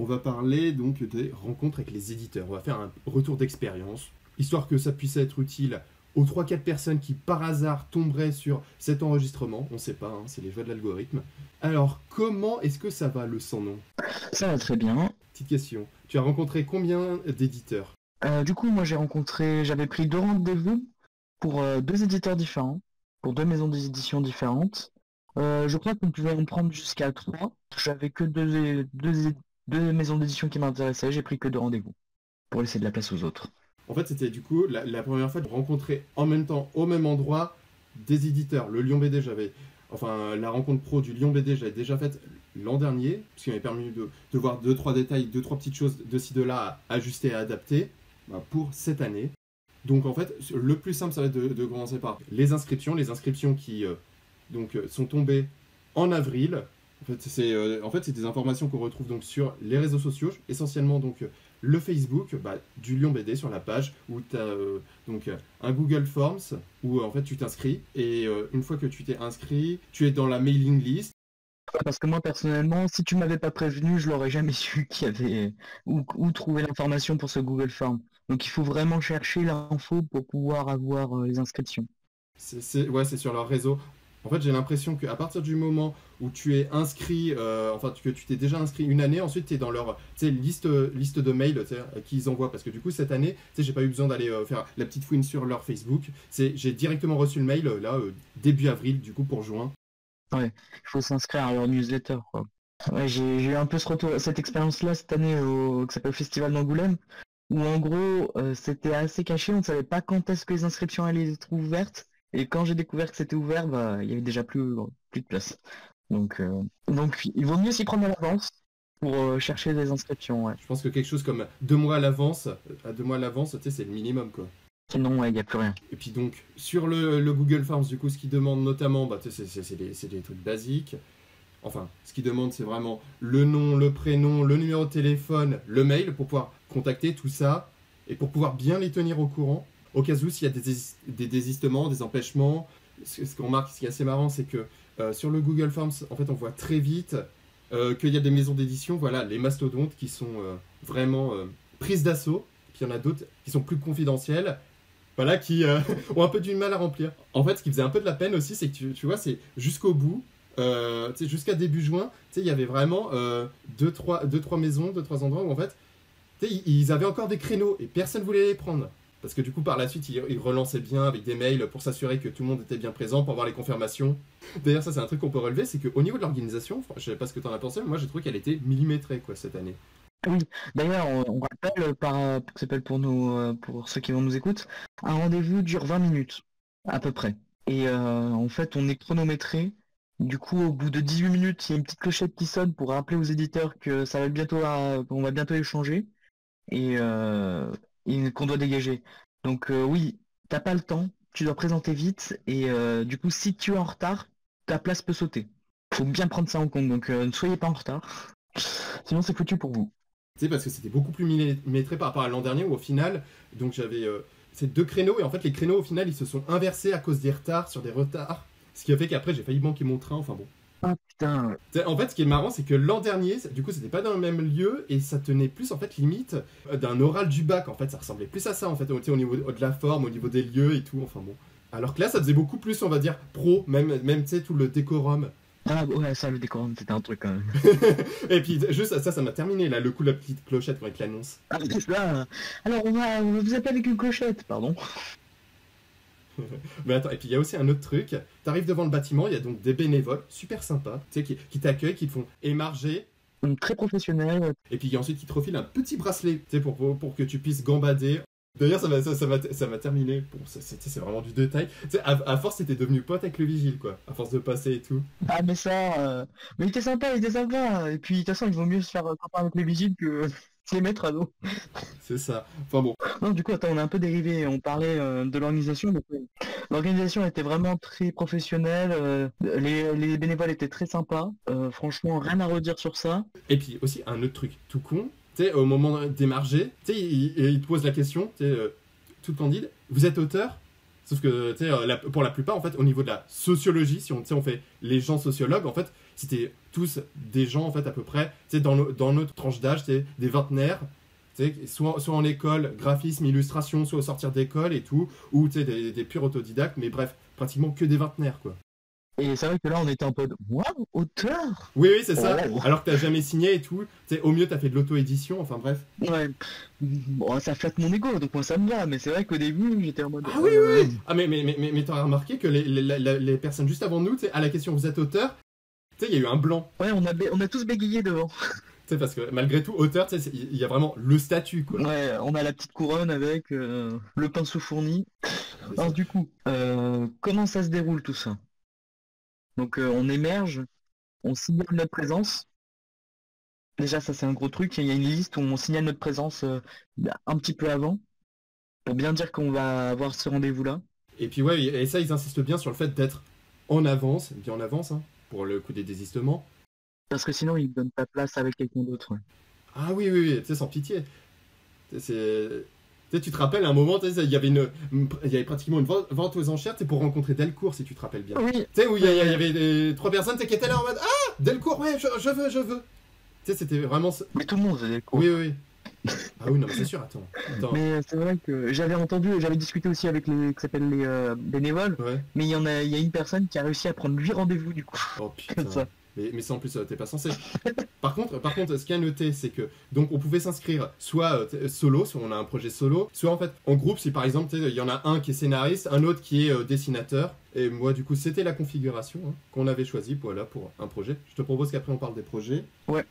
On va parler donc des rencontres avec les éditeurs. On va faire un retour d'expérience, histoire que ça puisse être utile aux 3-4 personnes qui par hasard tomberaient sur cet enregistrement. On sait pas, hein, c'est les joies de l'algorithme. Alors, comment est-ce que ça va le sans nom? Ça va très bien. Petite question. Tu as rencontré combien d'éditeurs? Du coup, moi j'avais pris 2 rendez-vous pour 2 éditeurs différents, pour 2 maisons d'édition différentes. Je crois qu'on pouvait en prendre jusqu'à 3. J'avais que deux maisons d'édition qui m'intéressaient, j'ai pris que 2 rendez-vous pour laisser de la place aux autres. En fait, c'était du coup la première fois de rencontrer en même temps, au même endroit, des éditeurs. Le Lyon BD, la rencontre pro du Lyon BD, j'avais déjà faite l'an dernier, ce qui m'avait permis de voir 2-3 détails, 2-3 petites choses de ci, de là à ajuster et à adapter pour cette année. Donc en fait, le plus simple, ça va être de commencer par les inscriptions qui sont tombées en avril. En fait, c'est des informations qu'on retrouve donc sur les réseaux sociaux, essentiellement donc le Facebook du Lyon BD sur la page où tu as un Google Forms où en fait tu t'inscris et une fois que tu t'es inscrit, tu es dans la mailing list. Parce que moi personnellement, si tu m'avais pas prévenu, je l'aurais jamais su qu'il y avait où trouver l'information pour ce Google Form. Donc il faut vraiment chercher l'info pour pouvoir avoir les inscriptions. C'est sur leur réseau. En fait, j'ai l'impression qu'à partir du moment où tu es inscrit, que tu t'es déjà inscrit une année, ensuite tu es dans leur liste de mails qu'ils envoient. Parce que du coup, cette année, j'ai pas eu besoin d'aller faire la petite fouine sur leur Facebook. J'ai directement reçu le mail, début avril, du coup, pour juin. Ouais, il faut s'inscrire à leur newsletter, quoi. Ouais, j'ai eu un peu cette expérience-là cette année qui s'appelle Festival d'Angoulême, où en gros, c'était assez caché, on ne savait pas quand est-ce que les inscriptions allaient être ouvertes. Et quand j'ai découvert que c'était ouvert, il y avait déjà plus de place. Donc il vaut mieux s'y prendre à l'avance pour chercher des inscriptions. Ouais. Je pense que quelque chose comme 2 mois à l'avance, c'est le minimum, quoi. Sinon, il n'y a plus rien. Et puis donc, sur le Google Forms, du coup, ce qu'il demande notamment, c'est des trucs basiques. Enfin, ce qu'il demande, c'est vraiment le nom, le prénom, le numéro de téléphone, le mail, pour pouvoir contacter tout ça, et pour pouvoir bien les tenir au courant. Au cas où, s'il y a des désistements, des empêchements, ce qu'on remarque, ce qui est assez marrant, c'est que sur le Google Forms, en fait, on voit très vite qu'il y a des maisons d'édition, voilà, les mastodontes qui sont vraiment prises d'assaut. Puis il y en a d'autres qui sont plus confidentielles, voilà, qui ont un peu du mal à remplir. En fait, ce qui faisait un peu de la peine aussi, c'est que tu vois, c'est jusqu'au bout, jusqu'à début juin, il y avait vraiment 2-3 maisons, 2-3 endroits où en fait, ils avaient encore des créneaux et personne ne voulait les prendre. Parce que du coup, par la suite, ils relançaient bien avec des mails pour s'assurer que tout le monde était bien présent, pour avoir les confirmations. D'ailleurs, ça, c'est un truc qu'on peut relever, c'est qu'au niveau de l'organisation, je sais pas ce que tu en as pensé, mais moi, j'ai trouvé qu'elle était millimétrée, quoi, cette année. Oui, d'ailleurs, on rappelle, pour ceux qui vont nous écouter, un rendez-vous dure 20 minutes, à peu près. Et en fait, on est chronométré. Du coup, au bout de 18 minutes, il y a une petite clochette qui sonne pour rappeler aux éditeurs que qu'on va bientôt échanger. Et qu'on doit dégager. Donc oui, t'as pas le temps, tu dois présenter vite, et du coup, si tu es en retard, ta place peut sauter. Faut bien prendre ça en compte, donc ne soyez pas en retard. Sinon, c'est foutu pour vous. Tu sais, parce que c'était beaucoup plus millimétré par rapport à l'an dernier, où au final, donc j'avais ces 2 créneaux, et en fait, les créneaux, au final, ils se sont inversés à cause des retards sur des retards, ce qui a fait qu'après, j'ai failli manquer mon train, enfin bon. Ah putain. En fait, ce qui est marrant, c'est que l'an dernier, du coup, c'était pas dans le même lieu et ça tenait plus en fait limite d'un oral du bac. En fait, ça ressemblait plus à ça en fait, au niveau de la forme, au niveau des lieux et tout. Enfin bon. Alors que là, ça faisait beaucoup plus, on va dire, pro, même tu sais, tout le décorum. Ah ouais, ça, le décorum, c'était un truc quand même. Et puis, juste ça m'a terminé là, le coup de la petite clochette avec l'annonce. Ah, là, alors on va vous appeler avec une clochette, pardon. Mais attends, et puis il y a aussi un autre truc. T'arrives devant le bâtiment, il y a donc des bénévoles super sympas, tu sais, qui t'accueillent, qui te font émarger. Très professionnel. Et puis ensuite, qui te refilent un petit bracelet, tu sais, pour que tu puisses gambader. D'ailleurs, ça m'a terminé. Bon, c'est vraiment du détail. Tu sais, à force, t'étais devenu pote avec le vigile, quoi. À force de passer et tout. Ah mais ça, mais il était sympa, il était sympa. Et puis de toute façon, il vaut mieux se faire copain avec les vigiles que se les mettre à dos. C'est ça. Enfin bon. Non, du coup, attends, on a un peu dérivé. On parlait de l'organisation. L'organisation était vraiment très professionnelle. Les bénévoles étaient très sympas. Franchement, rien à redire sur ça. Et puis aussi, un autre truc tout con. Tu sais, au moment d'émarger, tu sais, il te pose la question, tu sais, toute candide. Vous êtes auteur? Sauf que, tu sais, pour la plupart, en fait, au niveau de la sociologie, si on fait les gens sociologues, en fait, c'était tous des gens, en fait, à peu près, tu sais, dans notre tranche d'âge, tu sais, des vingtenaires, tu sais, soit en école, graphisme, illustration, soit au sortir d'école et tout, ou tu sais, des purs autodidactes, mais bref, pratiquement que des vingtenaires, quoi. Et c'est vrai que là, on était en mode waouh, auteur. Oui, oui, c'est ça. Oh. Alors que t'as jamais signé et tout. Tu sais, au mieux, t'as fait de l'auto-édition, enfin bref. Ouais. Bon, ça flatte mon ego, donc moi ça me va. Mais c'est vrai qu'au début, j'étais en mode. Ah oui, oui. Ah, mais t'auras remarqué que les personnes juste avant nous, tu sais, à la question vous êtes auteur, tu sais, il y a eu un blanc. Ouais, on a tous bégayé devant. Tu sais, parce que malgré tout, auteur, tu sais, il y a vraiment le statut, quoi. Ouais, on a la petite couronne avec le pinceau fourni. Alors du coup, comment ça se déroule tout ça? Donc on émerge, on signale notre présence. Déjà, ça c'est un gros truc. Il y a une liste où on signale notre présence un petit peu avant pour bien dire qu'on va avoir ce rendez-vous-là. Et puis ouais, et ça, ils insistent bien sur le fait d'être en avance, bien en avance, hein, pour le coup des désistements. Parce que sinon, ils donnent ta place avec quelqu'un d'autre. Ouais. Ah oui, oui, oui, tu sais, sans pitié. C'est... Tu sais, tu te rappelles, à un moment, tu sais, il y avait pratiquement une vente aux enchères, tu sais, pour rencontrer Delcourt, si tu te rappelles bien. Oui. Tu sais, où il y avait 3 personnes qui étaient là en mode « Ah, Delcourt, ouais, je veux !» Tu sais, c'était vraiment... Mais tout le monde faisait quoi. Oui, oui, oui. Ah oui, non, mais c'est sûr, attends. Mais c'est vrai que j'avais discuté aussi avec les qui s'appellent les bénévoles, Ouais. mais il y a une personne qui a réussi à prendre 8 rendez-vous du coup. Oh putain. Comme ça. Mais ça en plus, t'es pas censé. Par contre, ce qu'il y a noté, c'est que donc on pouvait s'inscrire soit solo, si on a un projet solo, soit en fait en groupe, si par exemple il y en a un qui est scénariste, un autre qui est dessinateur. Et moi, du coup, c'était la configuration qu'on avait choisie voilà, pour un projet. Je te propose qu'après on parle des projets. Ouais.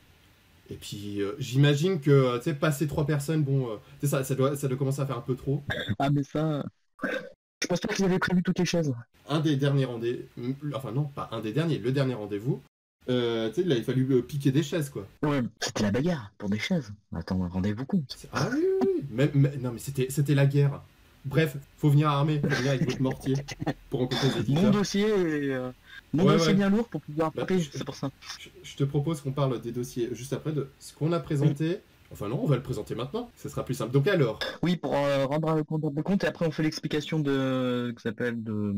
Et puis j'imagine que tu sais, passer 3 personnes, bon, tu sais, ça doit commencer à faire un peu trop. Ah mais ça, je pense pas qu'ils avaient prévu toutes les choses. Un des derniers rendez-vous, enfin non, pas un des derniers, le dernier rendez-vous. Tu sais, il a fallu piquer des chaises, quoi. Ouais, c'était la bagarre pour des chaises. Attends, rendez-vous compte. Ah oui, oui, oui. Non, mais c'était la guerre. Bref, faut venir armé, faut venir avec votre mortier pour rencontrer les éditeurs. Mon dossier est Ouais. bien lourd pour pouvoir Bah, taper, c'est pour ça. Je te propose qu'on parle des dossiers juste après de ce qu'on a présenté. Enfin non, on va le présenter maintenant, ce sera plus simple. Donc alors, Oui, pour rendre compte et après on fait l'explication de qui s'appelle de.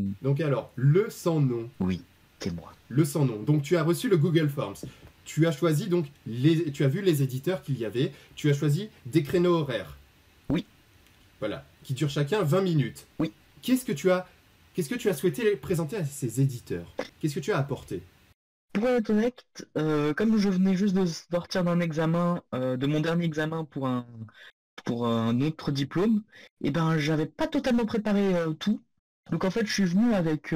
Le sans nom. Oui, c'est moi. Le sans nom. Donc tu as reçu le Google Forms. Tu as choisi donc tu as vu les éditeurs qu'il y avait. Tu as choisi des créneaux horaires. Oui. Voilà, qui durent chacun 20 minutes. Oui. Qu'est-ce que tu as souhaité présenter à ces éditeurs? Qu'est-ce que tu as apporté? Pour être honnête, comme je venais juste de sortir d'un examen, de mon dernier examen pour un autre diplôme, et ben j'avais pas totalement préparé tout. Donc en fait, je suis venu avec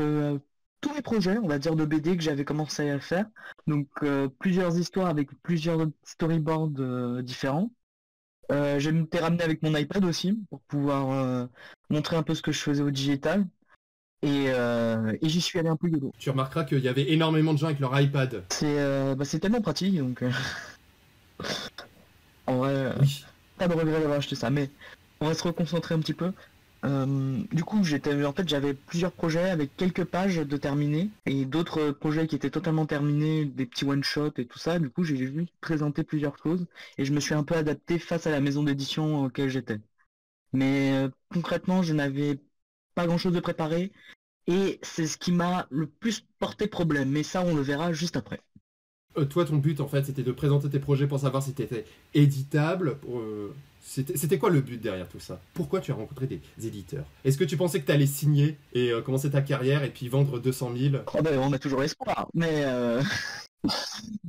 tous mes projets, on va dire de BD que j'avais commencé à faire. Donc plusieurs histoires avec plusieurs storyboards différents. J'ai été ramené avec mon iPad aussi pour pouvoir montrer un peu ce que je faisais au digital. Et j'y suis allé un peu YOLO. Tu remarqueras qu'il y avait énormément de gens avec leur iPad. C'est tellement pratique, donc en vrai, Oui. pas de regret d'avoir acheté ça. Mais on va se reconcentrer un petit peu. Du coup, j'avais plusieurs projets avec quelques pages de terminés et d'autres projets qui étaient totalement terminés, des petits one-shots et tout ça. Du coup, j'ai vu présenter plusieurs choses et je me suis un peu adapté face à la maison d'édition auquel j'étais. Mais concrètement, je n'avais pas grand-chose de préparé et c'est ce qui m'a le plus porté problème. Mais ça, on le verra juste après. Toi, ton but, en fait, c'était de présenter tes projets pour savoir si t'étais éditable. C'était quoi le but derrière tout ça? Pourquoi tu as rencontré des éditeurs? Est-ce que tu pensais que tu allais signer et commencer ta carrière et puis vendre 200 000? Oh ben, on a toujours espoir, mais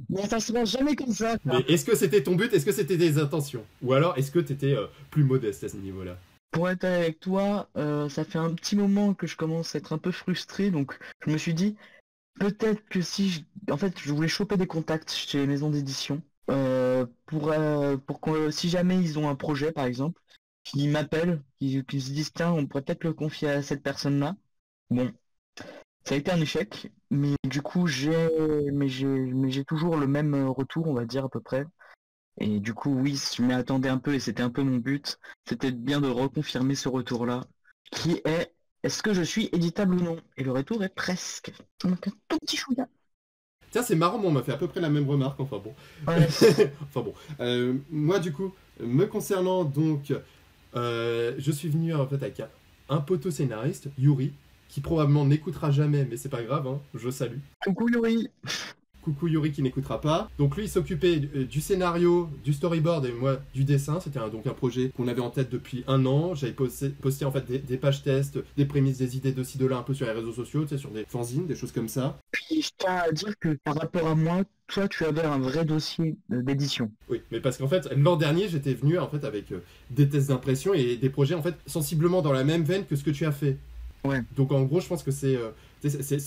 mais ça se passe jamais comme ça. Quoi. Mais est-ce que c'était ton but? Est-ce que c'était des intentions? Ou alors est-ce que tu étais plus modeste à ce niveau-là? Pour être avec toi, ça fait un petit moment que je commence à être un peu frustré, donc je me suis dit, peut-être que en fait, je voulais choper des contacts chez les maisons d'édition, pour que si jamais ils ont un projet, par exemple, qui m'appellent, qui se disent, tiens, on pourrait peut-être le confier à cette personne-là. Bon, ça a été un échec, mais du coup, j'ai toujours le même retour, on va dire, à peu près. Et du coup, oui, je m'y attendais un peu et c'était un peu mon but. C'était bien de reconfirmer ce retour-là, qui est, est-ce que je suis éditable ou non? Et le retour est presque. Donc un tout petit chouïa. Tiens, c'est marrant, on m'a fait à peu près la même remarque, enfin bon. Ouais. Enfin bon. Moi, du coup, me concernant, donc, je suis venu en fait avec un poteau scénariste, Yuri, qui probablement n'écoutera jamais, mais c'est pas grave, hein, je salue. Coucou Yuri. coucou Yuri qui n'écoutera pas. Donc lui, il s'occupait du scénario, du storyboard et moi du dessin. C'était donc un projet qu'on avait en tête depuis 1 an. J'avais posté en fait des pages tests, des prémices, des idées de ci, de là, un peu sur les réseaux sociaux, tu sais, sur des fanzines, des choses comme ça. Puis je tiens à dire que par rapport à moi, toi, tu avais un vrai dossier d'édition. Oui, mais parce qu'en fait, l'an dernier, j'étais venu en fait avec des tests d'impression et des projets en fait sensiblement dans la même veine que ce que tu as fait. Ouais. Donc en gros, je pense que c'est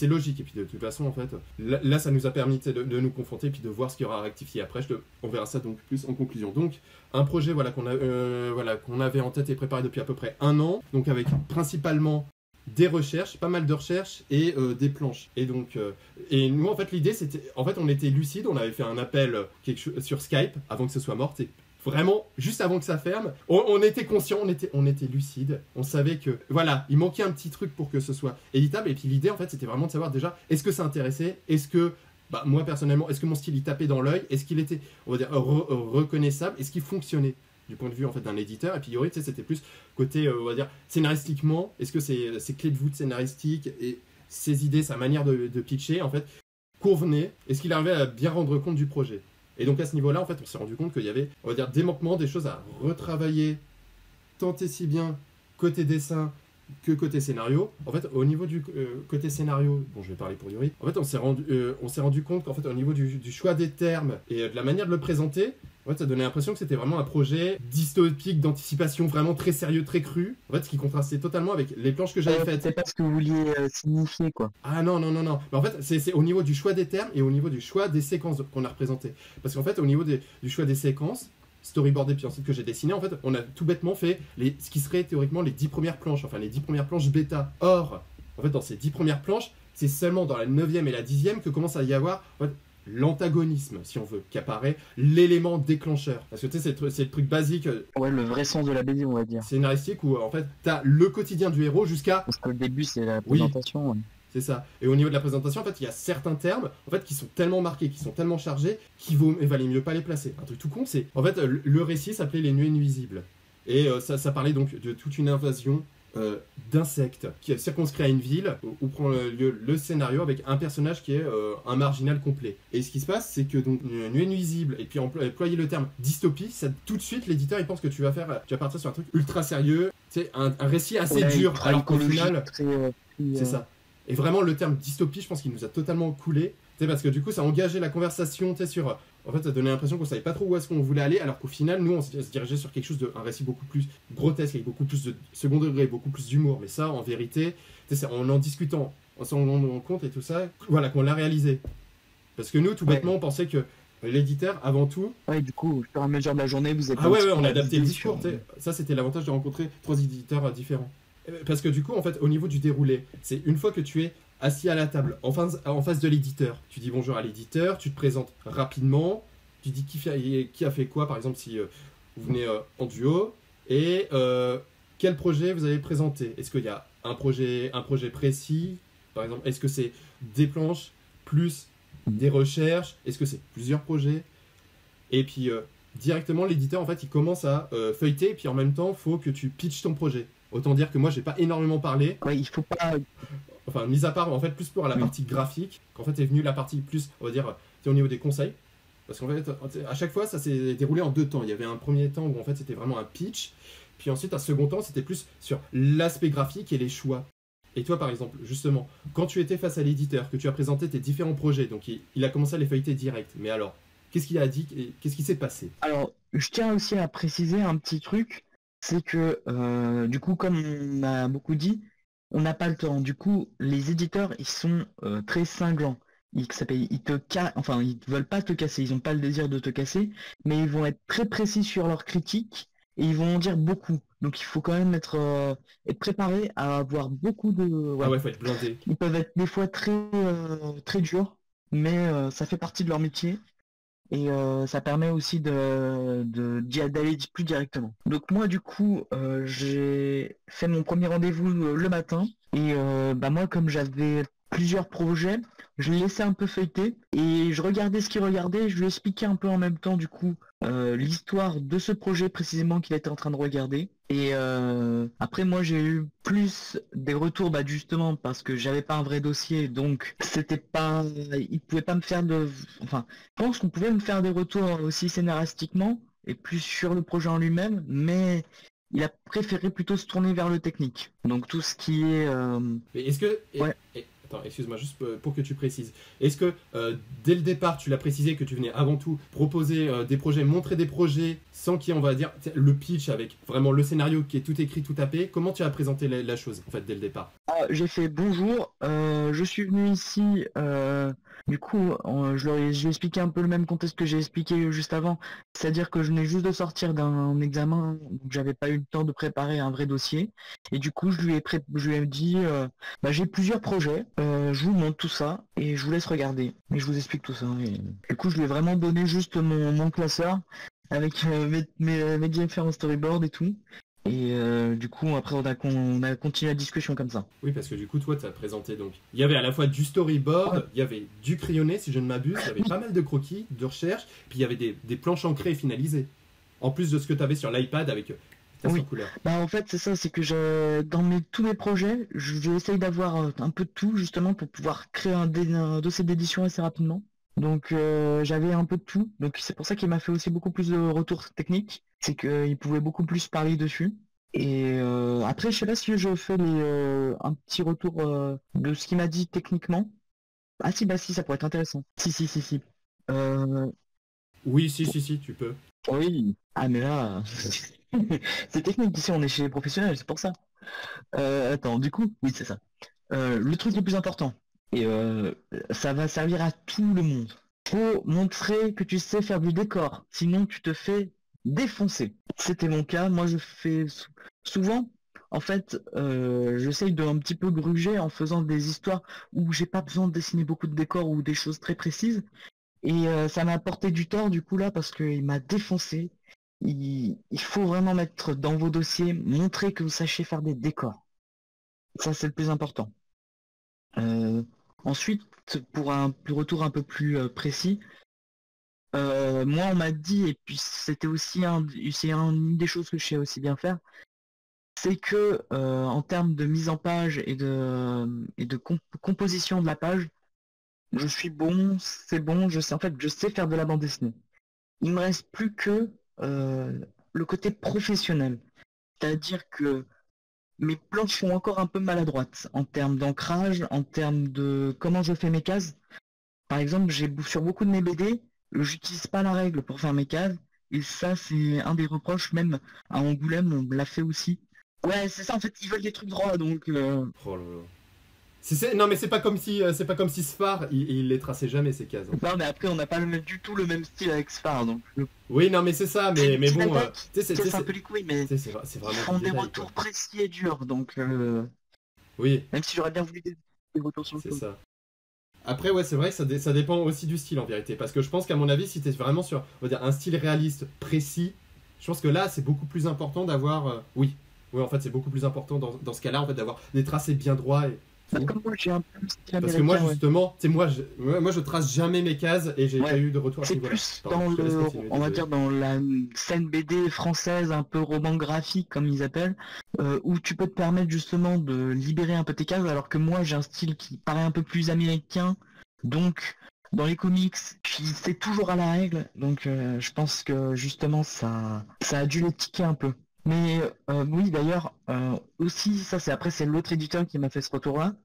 logique. Et puis de toute façon, en fait, là ça nous a permis de nous confronter et puis de voir ce qu'il y aura à rectifier après. On verra ça donc plus en conclusion. Donc un projet voilà, qu'on avait en tête et préparé depuis à peu près 1 an, donc avec principalement des recherches, pas mal de recherches et des planches. Et donc, et nous en fait l'idée c'était, en fait on était lucide, on avait fait un appel sur Skype avant que ce soit mort. Vraiment, juste avant que ça ferme, on était conscient, on était lucide, on savait que, voilà, il manquait un petit truc pour que ce soit éditable, et puis l'idée, en fait, c'était vraiment de savoir déjà, est-ce que ça intéressait, est-ce que, bah, moi, personnellement, est-ce que mon style, il tapait dans l'œil, est-ce qu'il était, on va dire, reconnaissable, est-ce qu'il fonctionnait du point de vue, en fait, d'un éditeur, et puis Yuri, tu sais, c'était plus côté, on va dire, scénaristiquement, est-ce que ces clés de voûte scénaristiques, et ses idées, sa manière de pitcher, en fait, convenaient, est-ce qu'il arrivait à bien rendre compte du projet. Et donc à ce niveau-là, en fait, on s'est rendu compte qu'il y avait, on va dire, des manquements, des choses à retravailler, tant et si bien côté dessin que côté scénario. En fait, au niveau du côté scénario, bon, je vais parler pour Yuri, en fait, on s'est rendu compte qu'en fait, au niveau du choix des termes et de la manière de le présenter, en fait, ça donnait l'impression que c'était vraiment un projet dystopique, d'anticipation, vraiment très sérieux, très cru. En fait, ce qui contrastait totalement avec les planches que j'avais faites. C'est pas ce que vous vouliez signifier, quoi. Ah non. Mais en fait, c'est au niveau du choix des termes et au niveau du choix des séquences qu'on a représentées. Parce qu'en fait, au niveau du choix des séquences, storyboardé puis ensuite que j'ai dessiné, en fait, on a tout bêtement fait ce qui serait théoriquement les 10 premières planches, enfin les 10 premières planches bêta. Or, en fait, dans ces 10 premières planches, c'est seulement dans la 9e et la 10e que commence à y avoir en fait, l'antagonisme, si on veut, qui apparaît, l'élément déclencheur. Parce que tu sais, c'est le truc basique. Ouais, le vrai sens de la BD, on va dire. Scénaristique où, en fait, t'as le quotidien du héros jusqu'à... Parce que le début, c'est la présentation. Oui. Ouais. C'est ça. Et au niveau de la présentation, en fait, il y a certains termes, en fait, qui sont tellement marqués, qui sont tellement chargés, qu'il valait mieux pas les placer. Un truc tout con, c'est... En fait, le récit s'appelait Les Nuées Nuisibles. Et ça parlait donc de toute une invasion d'insectes qui est circonscrit à une ville où prend lieu le scénario avec un personnage qui est un marginal complet. Et ce qui se passe, c'est que donc Nuée Nuisible et puis employer le terme dystopie, ça tout de suite l'éditeur il pense que tu vas partir sur un truc ultra sérieux, c'est un récit assez dur, alors qu'au final c'est ça. Et vraiment le terme dystopie, je pense qu'il nous a totalement coulé, parce que du coup ça a engagé la conversation sur... En fait, ça donnait l'impression qu'on savait pas trop où est-ce qu'on voulait aller, alors qu'au final, nous, on se dirigeait sur quelque chose un récit beaucoup plus grotesque, avec beaucoup plus de second degré, beaucoup plus d'humour. Mais ça, en vérité, en discutant, en s'en rendant compte et tout ça, voilà, qu'on l'a réalisé. Parce que nous, tout bêtement, on pensait que l'éditeur, avant tout... Ouais, du coup, au fur et à mesure de la journée, vous êtes... Ah ouais, on a adapté le discours. Ça, c'était l'avantage de rencontrer 3 éditeurs différents. Parce que du coup, en fait, au niveau du déroulé, c'est une fois que tu es assis à la table, en face de l'éditeur. Tu dis bonjour à l'éditeur, tu te présentes rapidement, tu dis qui a fait quoi, par exemple, si vous venez en duo, et quel projet vous avez présenté. Est-ce qu'il y a un projet précis, par exemple, est-ce que c'est des planches plus des recherches, est-ce que c'est plusieurs projets? Et puis, directement, l'éditeur, en fait, il commence à feuilleter, et puis en même temps, il faut que tu pitches ton projet. Autant dire que moi, j'ai pas énormément parlé. Ouais, il faut pas... Enfin, mis à part, en fait, plus pour la partie graphique, qu'en fait, est venue la partie plus, on va dire, au niveau des conseils. Parce qu'en fait, à chaque fois, ça s'est déroulé en 2 temps. Il y avait un premier temps où, en fait, c'était vraiment un pitch. Puis ensuite, un second temps, c'était plus sur l'aspect graphique et les choix. Et toi, par exemple, justement, quand tu étais face à l'éditeur, que tu as présenté tes différents projets, donc il a commencé à les feuilleter direct. Mais alors, qu'est-ce qu'il a dit et qu'est-ce qui s'est passé? Alors, je tiens aussi à préciser un petit truc. C'est que, du coup, comme on a beaucoup dit, on n'a pas le temps. Du coup, les éditeurs, ils sont très cinglants. Ils veulent pas te casser, ils n'ont pas le désir de te casser, mais ils vont être très précis sur leurs critiques et ils vont en dire beaucoup. Donc il faut quand même être préparé à avoir beaucoup de... Ouais. Ah ouais, faut être blindé. Ils peuvent être des fois très durs, mais ça fait partie de leur métier. Et ça permet aussi d'aller plus directement. Donc moi du coup j'ai fait mon premier rendez-vous le matin et moi comme j'avais plusieurs projets, je les laissais un peu feuilleter et je regardais ce qu'il regardait, je lui expliquais un peu en même temps du coup l'histoire de ce projet précisément qu'il était en train de regarder. Et après, moi, j'ai eu plus des retours, bah, justement, parce que j'avais pas un vrai dossier, donc c'était pas, ils pouvaient pas me faire enfin, je pense qu'on pouvait me faire des retours aussi scénaristiquement et plus sur le projet en lui-même, mais il a préféré plutôt se tourner vers le technique. Donc tout ce qui est, Mais est-ce que... ouais. Attends, excuse-moi, juste pour que tu précises. Est-ce que dès le départ, tu l'as précisé que tu venais avant tout proposer des projets, montrer des projets sans qu'il y ait, on va dire, le pitch avec vraiment le scénario qui est tout écrit, tout tapé? Comment tu as présenté la chose, en fait, dès le départ? J'ai fait bonjour, je suis venu ici, du coup, je lui ai expliqué un peu le même contexte que j'ai expliqué juste avant, c'est-à-dire que je venais juste de sortir d'un examen, donc j'avais pas eu le temps de préparer un vrai dossier, et du coup, je lui ai dit, bah, j'ai plusieurs projets, je vous montre tout ça, et je vous laisse regarder, et je vous explique tout ça. Et du coup, je lui ai vraiment donné juste mon classeur, avec mes différents storyboards et tout. Et du coup, après, on a continué la discussion comme ça. Oui, parce que du coup, toi, tu as présenté donc. Il y avait à la fois du storyboard, il y avait du crayonné, si je ne m'abuse, il y avait pas mal de croquis, de recherches, puis il y avait des planches ancrées et finalisées. En plus de ce que tu avais sur l'iPad avec Oui. en couleur. Bah en fait c'est ça, c'est que dans tous mes projets, j'essaye d'avoir un peu de tout justement pour pouvoir créer un dossier d'édition assez rapidement. Donc j'avais un peu de tout. Donc c'est pour ça qu'il m'a fait aussi beaucoup plus de retours techniques. C'est qu'il pouvait beaucoup plus parler dessus. Et après je sais pas si je fais un petit retour de ce qu'il m'a dit techniquement. Ah si bah si ça pourrait être intéressant. Si. Euh, Oui, si, tu peux. oui. Ah mais là c'est technique ici on est chez les professionnels, c'est pour ça. Attends, du coup, oui, c'est ça. Le truc le plus important, et ça va servir à tout le monde. Faut montrer que tu sais faire du décor, sinon tu te fais défoncer. C'était mon cas, moi je fais souvent, en fait, j'essaye de un petit peu gruger en faisant des histoires où j'ai pas besoin de dessiner beaucoup de décors ou des choses très précises. Et ça m'a apporté du tort du coup là parce qu'il m'a défoncé. Il faut vraiment mettre dans vos dossiers, montrer que vous sachez faire des décors. Ça, c'est le plus important. Euh, Ensuite, pour un retour un peu plus précis, moi, on m'a dit, et puis c'était aussi une des choses que je sais aussi bien faire, c'est que en termes de mise en page et de composition de la page, je suis bon, c'est bon, je sais, en fait, je sais faire de la bande dessinée. Il me reste plus que le côté professionnel. C'est-à-dire que mes planches sont encore un peu maladroites en termes d'ancrage, en termes de comment je fais mes cases. Par exemple, sur beaucoup de mes BD, j'utilise pas la règle pour faire mes cases. Et ça, c'est un des reproches, même à Angoulême, on me l'a fait aussi. Ouais, c'est ça, en fait, ils veulent des trucs droits, donc... Oh là là. Non, mais c'est pas comme si Sfar, il les traçait jamais ces cases. Hein. Non, mais après, on n'a pas du tout le même style avec Sfar, donc... Oui, non, mais c'est ça, mais bon... c'est un peu les couilles, mais c'est vraiment ils font des détail, retours quoi. précis et durs, donc... Oui, Même si j'aurais bien voulu des retours sur le c'est coup. ça. Après, ouais, c'est vrai que ça dépend aussi du style en vérité. Parce que je pense qu'à mon avis, si t'es vraiment sur on va dire, un style réaliste précis, je pense que là, c'est beaucoup plus important d'avoir. Oui, en fait, c'est beaucoup plus important dans ce cas-là, en fait, d'avoir des tracés bien droits. Bah, comme moi, j'ai un peu le style Parce américain, que moi, ouais. justement, tu sais, moi, je trace jamais mes cases et j'ai pas eu de retour à ce C'est niveau-là. plus Pardon, dans je te laisse continuer, on va désolé. dire dans la scène BD française, un peu roman graphique comme ils appellent, où tu peux te permettre justement de libérer un peu tes cases, alors que moi j'ai un style qui paraît un peu plus américain, donc dans les comics, puis c'est toujours à la règle, donc je pense que justement ça a dû les tiquer un peu. Mais oui d'ailleurs aussi ça c'est l'autre éditeur qui m'a fait ce retour-là.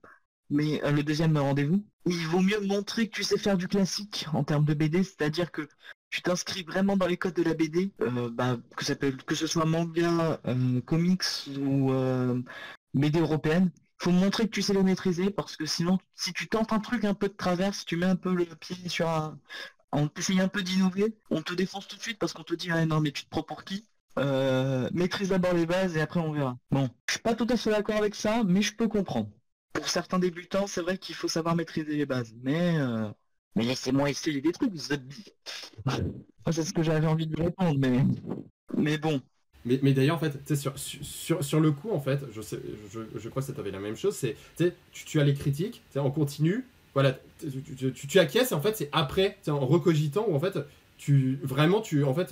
Mais le deuxième rendez-vous, il vaut mieux montrer que tu sais faire du classique en termes de BD, c'est-à-dire que tu t'inscris vraiment dans les codes de la BD, que ce soit manga, comics ou BD européenne. Faut montrer que tu sais les maîtriser parce que sinon, si tu tentes un truc un peu de travers, si tu mets un peu le pied sur on t'essaye un peu d'innover, on te défonce tout de suite parce qu'on te dit ah, non mais tu te prends pour qui? Maîtrise d'abord les bases et après on verra. Bon, je suis pas tout à fait d'accord avec ça, mais je peux comprendre. Pour certains débutants, c'est vrai qu'il faut savoir maîtriser les bases, mais laissez-moi essayer des trucs, Zebbi. C'est ce que j'avais envie de lui répondre, mais bon. Mais d'ailleurs, en fait, tu sais, sur le coup, en fait, je crois que ça t'avait la même chose, c'est, tu as les critiques, tu sais, en continu, voilà, tu acquiesces, et en fait, c'est après, tu sais, en recogitant, où en fait, vraiment, en fait,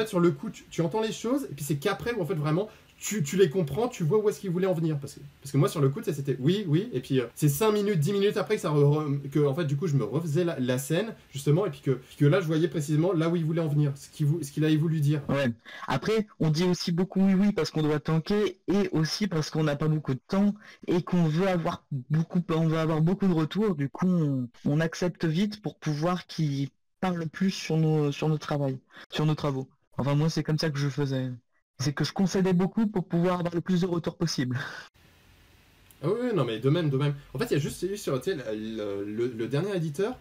sur le coup, tu entends les choses, et puis c'est qu'après, où en fait, vraiment, tu les comprends, tu vois où est-ce qu'ils voulaient en venir. Parce que moi, sur le coup, c'était oui, et puis c'est 5 minutes, 10 minutes après que en fait, du coup, je me refaisais la scène, justement, et puis que là, je voyais précisément là où il voulait en venir, ce qu'il avait voulu dire. Ouais. Après, on dit aussi beaucoup oui parce qu'on doit tanker et aussi parce qu'on n'a pas beaucoup de temps et qu'on veut avoir beaucoup de retours. Du coup, on accepte vite pour pouvoir qu'ils parlent plus sur nos travaux. Enfin, moi, c'est comme ça que je faisais. C'est que je concédais beaucoup pour pouvoir avoir le plus de retours possible. Ah oui, non, mais de même. En fait, il y a juste eu sur le dernier éditeur,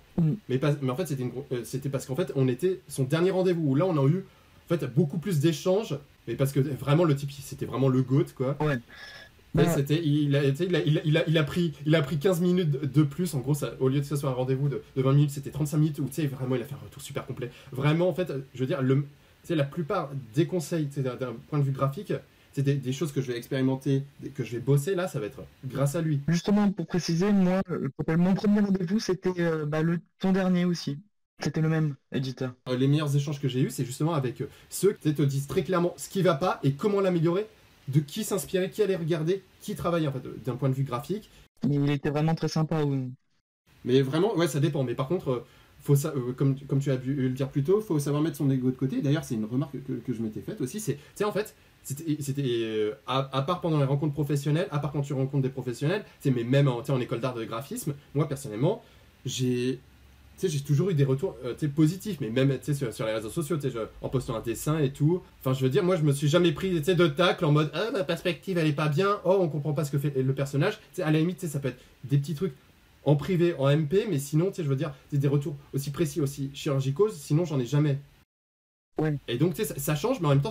mais en fait, c'était parce qu'en fait, on était son dernier rendez-vous, où là, on a eu en fait, beaucoup plus d'échanges, mais parce que vraiment, le type, c'était vraiment le GOAT, quoi. Ouais. Il a pris 15 minutes de plus, en gros, au lieu de que ce soit un rendez-vous de 20 minutes, c'était 35 minutes, où tu sais, vraiment, il a fait un retour super complet. Vraiment, en fait, je veux dire, la plupart des conseils, d'un point de vue graphique, c'est des choses que je vais expérimenter, que je vais bosser là, ça va être grâce à lui. Justement, pour préciser, moi, mon premier rendez-vous, c'était ton dernier aussi. C'était le même éditeur. Les meilleurs échanges que j'ai eus, c'est justement avec ceux qui te disent très clairement ce qui va pas et comment l'améliorer, de qui s'inspirer, qui aller regarder, qui travailler en fait, d'un point de vue graphique. Mais il était vraiment très sympa. Oui. Mais vraiment, ouais, ça dépend. Mais par contre, comme tu as pu le dire plus tôt, il faut savoir mettre son ego de côté. D'ailleurs, c'est une remarque que je m'étais faite aussi. Tu sais, en fait, c'était à part pendant les rencontres professionnelles, à part quand tu rencontres des professionnels, mais même en école d'art de graphisme, moi personnellement, j'ai toujours eu des retours positifs, mais même sur les réseaux sociaux, en postant un dessin et tout. Enfin, je veux dire, moi, je me suis jamais pris de tacle en mode ah, ma perspective elle est pas bien, oh, on comprend pas ce que fait le personnage. À la limite, ça peut être des petits trucs en privé, en MP, mais sinon, je veux dire, des retours aussi précis, aussi chirurgicaux, sinon, j'en ai jamais. Ouais. Et donc, ça change, mais en même temps,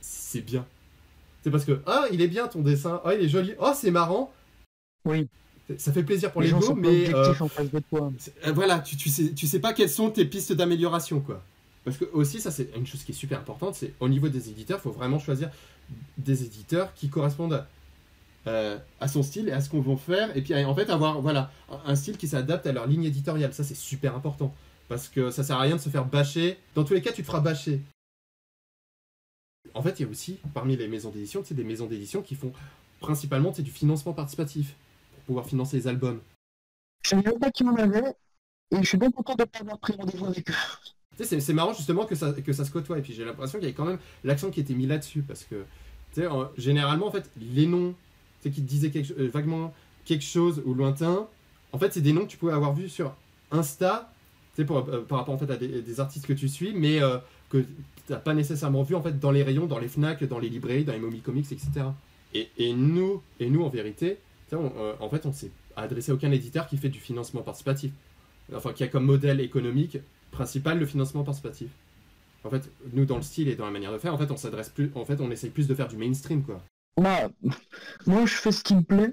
c'est bien. C'est parce que, ah, il est bien ton dessin, ah, il est joli, oh, c'est marrant. Oui. Ça fait plaisir pour l'ego, mais en face de toi. Voilà, tu sais pas quelles sont tes pistes d'amélioration, quoi. Parce que aussi, ça c'est une chose qui est super importante, c'est au niveau des éditeurs, il faut vraiment choisir des éditeurs qui correspondent à son style et à ce qu'on veut faire, et puis en fait avoir un style qui s'adapte à leur ligne éditoriale. Ça c'est super important, parce que ça sert à rien de se faire bâcher. Dans tous les cas, tu te feras bâcher. En fait, il y a aussi, parmi les maisons d'édition, des maisons d'édition qui font principalement du financement participatif pour pouvoir financer les albums. Je ne savais pas qui m'en avait, et je suis bien content de ne pas avoir pris rendez-vous avec eux. C'est marrant justement que ça se côtoie, et puis j'ai l'impression qu'il y avait quand même l'accent qui était mis là-dessus, parce que généralement en fait les noms qui te disaient vaguement quelque chose ou lointain, en fait c'est des noms que tu pouvais avoir vus sur Insta, par rapport en fait à des artistes que tu suis, mais que tu n'as pas nécessairement vu en fait dans les rayons, dans les Fnac, dans les librairies, dans les Momi Comics, etc. Et nous en vérité, en fait on s'est adressé à aucun éditeur qui fait du financement participatif, enfin qui a comme modèle économique principal le financement participatif. En fait, nous dans le style et dans la manière de faire, en fait, on essaye plus de faire du mainstream, quoi. Bah, moi je fais ce qui me plaît.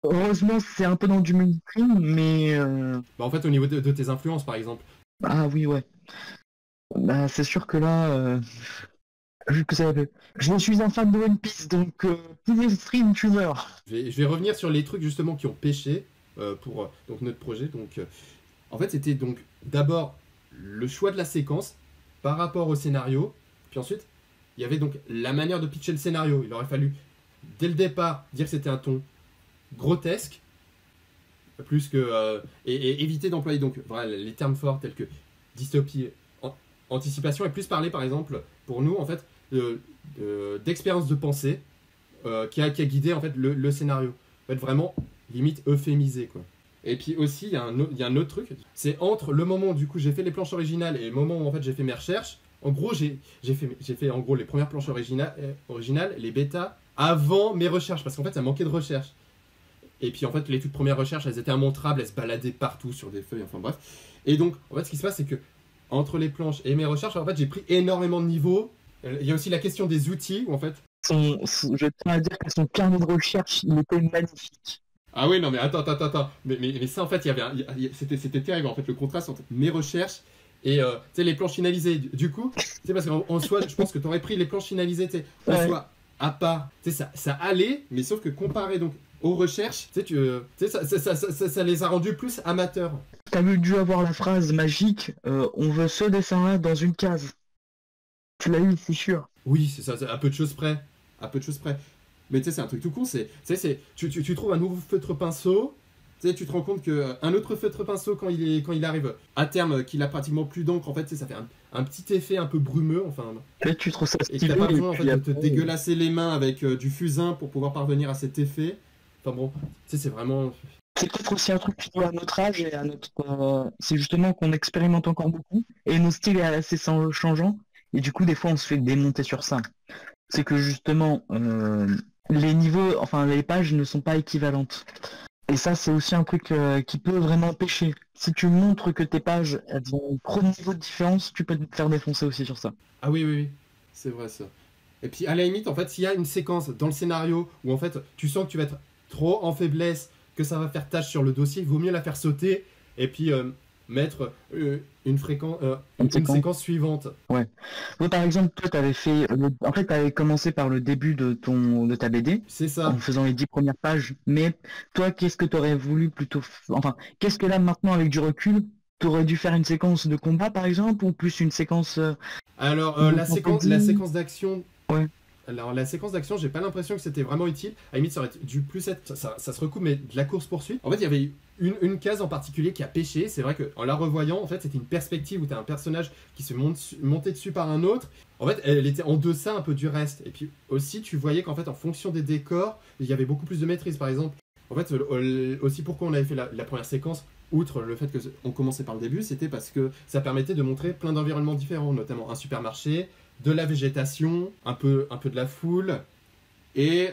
Heureusement, c'est un peu dans du mainstream, mais en fait, au niveau de tes influences, par exemple. Ah oui, ouais. Bah, c'est sûr que là, je suis un fan de One Piece, donc plus mainstream, tu meurs. Je vais revenir sur les trucs justement qui ont pêché pour donc notre projet. Donc, en fait, c'était donc d'abord le choix de la séquence par rapport au scénario. Puis ensuite, il y avait donc la manière de pitcher le scénario. Il aurait fallu, dès le départ, dire que c'était un ton grotesque, plus que et éviter d'employer donc voilà, les termes forts tels que dystopie, anticipation, et plus parler par exemple pour nous en fait d'expérience de pensée qui a guidé en fait le scénario. En fait, vraiment limite euphémisé, quoi. Et puis aussi il y a un autre truc, c'est entre le moment où du coup j'ai fait les planches originales et le moment où en fait j'ai fait mes recherches. En gros, j'ai fait en gros les premières planches originales, les bêtas, avant mes recherches, parce qu'en fait, ça manquait de recherche. Et puis en fait, les toutes premières recherches, elles étaient immontrables, elles se baladaient partout sur des feuilles, enfin bref. Et donc, en fait, ce qui se passe, c'est que entre les planches et mes recherches, en fait, j'ai pris énormément de niveaux. Il y a aussi la question des outils, où en fait... Je tiens à dire que son carnet de recherche, il était magnifique. Ah oui, non, mais attends. Mais ça, en fait, c'était terrible, en fait, le contraste entre mes recherches et les planches finalisées. Du coup, parce qu'en soi, je pense que tu aurais pris les planches finalisées, en soi, à part. Ça allait, mais sauf que comparé donc aux recherches, ça les a rendus plus amateurs. t'as dû avoir la phrase magique, on veut ce dessin-là dans une case. Tu l'as eu, c'est sûr. Oui, c'est ça, c'est à peu de choses près. À peu de choses près. Mais tu sais, c'est un truc tout con, tu trouves un nouveau feutre pinceau, tu sais, tu te rends compte qu'un autre feutre pinceau, quand il arrive à terme, qu'il a pratiquement plus d'encre, en fait, tu sais, ça fait un petit effet un peu brumeux, enfin. Là, tu trouves ça Et stylé, t'as pas besoin en fait, puis de te après, dégueulasser les mains avec du fusain pour pouvoir parvenir à cet effet. Enfin bon, tu sais, c'est vraiment. c'est peut-être aussi un truc qui doit à notre âge et à notre... c'est justement qu'on expérimente encore beaucoup, et nos styles est assez changeant, et du coup, des fois, on se fait démonter sur ça. C'est que justement, les niveaux, enfin, les pages ne sont pas équivalentes. Et ça, c'est aussi un truc qui peut vraiment pêcher. Si tu montres que tes pages, elles ont trop de niveaux de différence, tu peux te faire défoncer aussi sur ça. Ah oui, oui, oui, c'est vrai ça. Et puis à la limite, en fait, s'il y a une séquence dans le scénario où en fait tu sens que tu vas être trop en faiblesse, que ça va faire tâche sur le dossier, il vaut mieux la faire sauter et puis mettre une séquence suivante. Ouais. Toi, par exemple, toi, t'avais fait, en fait, t'avais commencé par le début de ta BD, C'est ça. en faisant les 10 premières pages. Mais toi, qu'est-ce que t'aurais voulu plutôt, enfin, qu'est-ce que là, maintenant, avec du recul, t'aurais dû faire une séquence de combat, par exemple, ou plus une séquence Alors de la fantasy séquence d'action. Ouais. Alors la séquence d'action, j'ai pas l'impression que c'était vraiment utile. À la limite, ça aurait dû plus être, ça se recoupe, mais de la course-poursuite. En fait, il y avait une case en particulier qui a pêché. C'est vrai qu'en la revoyant, en fait, c'était une perspective où tu as un personnage qui se montait dessus par un autre. En fait, elle était en deçà un peu du reste. Et puis aussi, tu voyais qu'en fait, en fonction des décors, il y avait beaucoup plus de maîtrise. Par exemple, en fait, aussi pourquoi on avait fait la première séquence, outre le fait qu'on commençait par le début, c'était parce que ça permettait de montrer plein d'environnements différents, notamment un supermarché, de la végétation, un peu de la foule, et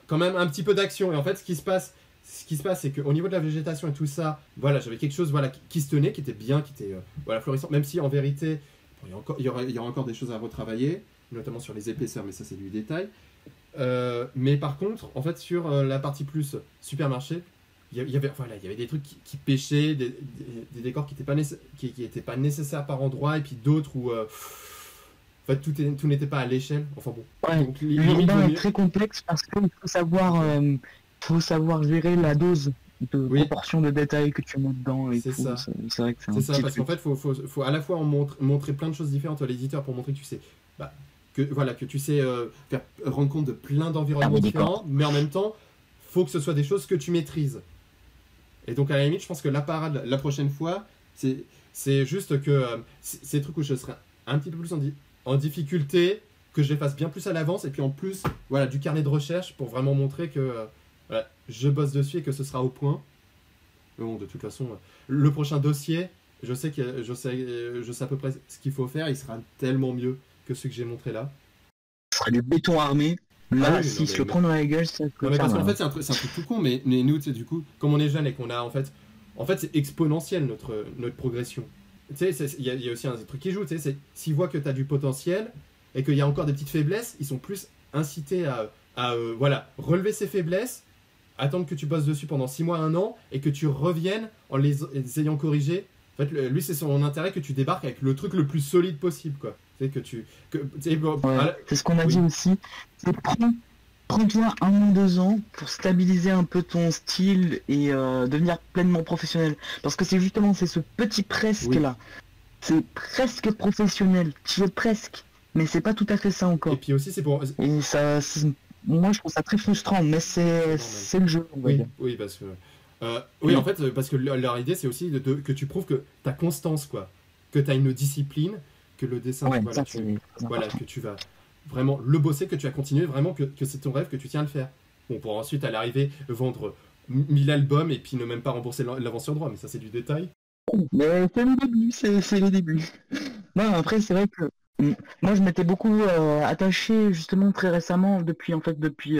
quand même un petit peu d'action. Et en fait, ce qui se passe, c'est qu'au niveau de la végétation et tout ça, voilà, j'avais quelque chose voilà, qui se tenait, qui était bien, qui était voilà, florissant, même si en vérité, bon, il y aura encore des choses à retravailler, notamment sur les épaisseurs, mais ça c'est du détail. Mais par contre, en fait, sur la partie plus supermarché, il y avait des trucs qui pêchaient, des décors qui n'étaient pas nécessaires par endroit, et puis d'autres où en fait, tout n'était pas à l'échelle. Enfin bon. Ouais. Donc, L'urbain est très complexe parce qu'il faut savoir gérer la dose de Oui. proportion de détails que tu mets dedans et C'est tout. ça. C'est vrai que c'est un C'est ça, petit parce qu'en truc. fait, faut à la fois montrer plein de choses différentes à l'éditeur pour montrer que tu sais, bah, que tu sais faire rendre compte de plein d'environnements Ah oui, différents, mais en même temps, faut que ce soit des choses que tu maîtrises. Et donc à la limite, je pense que la parade la prochaine fois, c'est juste que c'est des trucs où je serai un petit peu plus en difficulté, que je les fasse bien plus à l'avance, et puis en plus, voilà, du carnet de recherche pour vraiment montrer que voilà, je bosse dessus et que ce sera au point. Mais bon, de toute façon, le prochain dossier, je sais à peu près ce qu'il faut faire, il sera tellement mieux que ce que j'ai montré là. Ce serait du béton armé. Là, Ah oui, s'il non, se mais- le prend dans la gueule, ça peut Non, mais faire parce qu'en mal. fait, c'est un truc tout con, mais nous, tu sais, du coup, comme on est jeune et qu'on a, en fait c'est exponentiel notre progression. Tu sais, il y a aussi un truc qui joue, tu sais, c'est s'ils voient que tu as du potentiel et qu'il y a encore des petites faiblesses, ils sont plus incités à voilà, relever ces faiblesses, attendre que tu bosses dessus pendant 6 mois, 1 an, et que tu reviennes en les ayant corrigés. En fait, lui, c'est son intérêt que tu débarques avec le truc le plus solide possible, quoi. Tu sais, tu sais, bon, Ouais, voilà. c'est ce qu'on a Oui. dit aussi. C'est prends-toi 1 ou 2 ans pour stabiliser un peu ton style et devenir pleinement professionnel. Parce que c'est ce petit presque Oui. là. C'est presque professionnel. Tu es presque. Mais c'est pas tout à fait ça Et encore. puis aussi, c'est pour. Et ça, moi je trouve ça très frustrant, mais Normal. c'est le jeu, on va Oui, dire. oui, parce que. Oui, en fait, parce que leur idée, c'est aussi que tu prouves que tu as constance, quoi. Que tu as une discipline, que le dessin, Ouais, voilà, ça c'est très voilà, important. que tu vas vraiment le bosser, que tu vas continuer, vraiment que c'est ton rêve, que tu tiens à le faire. Bon, pour ensuite, à l'arrivée, vendre 1000 albums et puis ne même pas rembourser l'avance sur droit, mais ça, c'est du détail. Mais c'est le début, c'est le début. Non, après, c'est vrai que moi, je m'étais beaucoup attaché, justement, très récemment, depuis,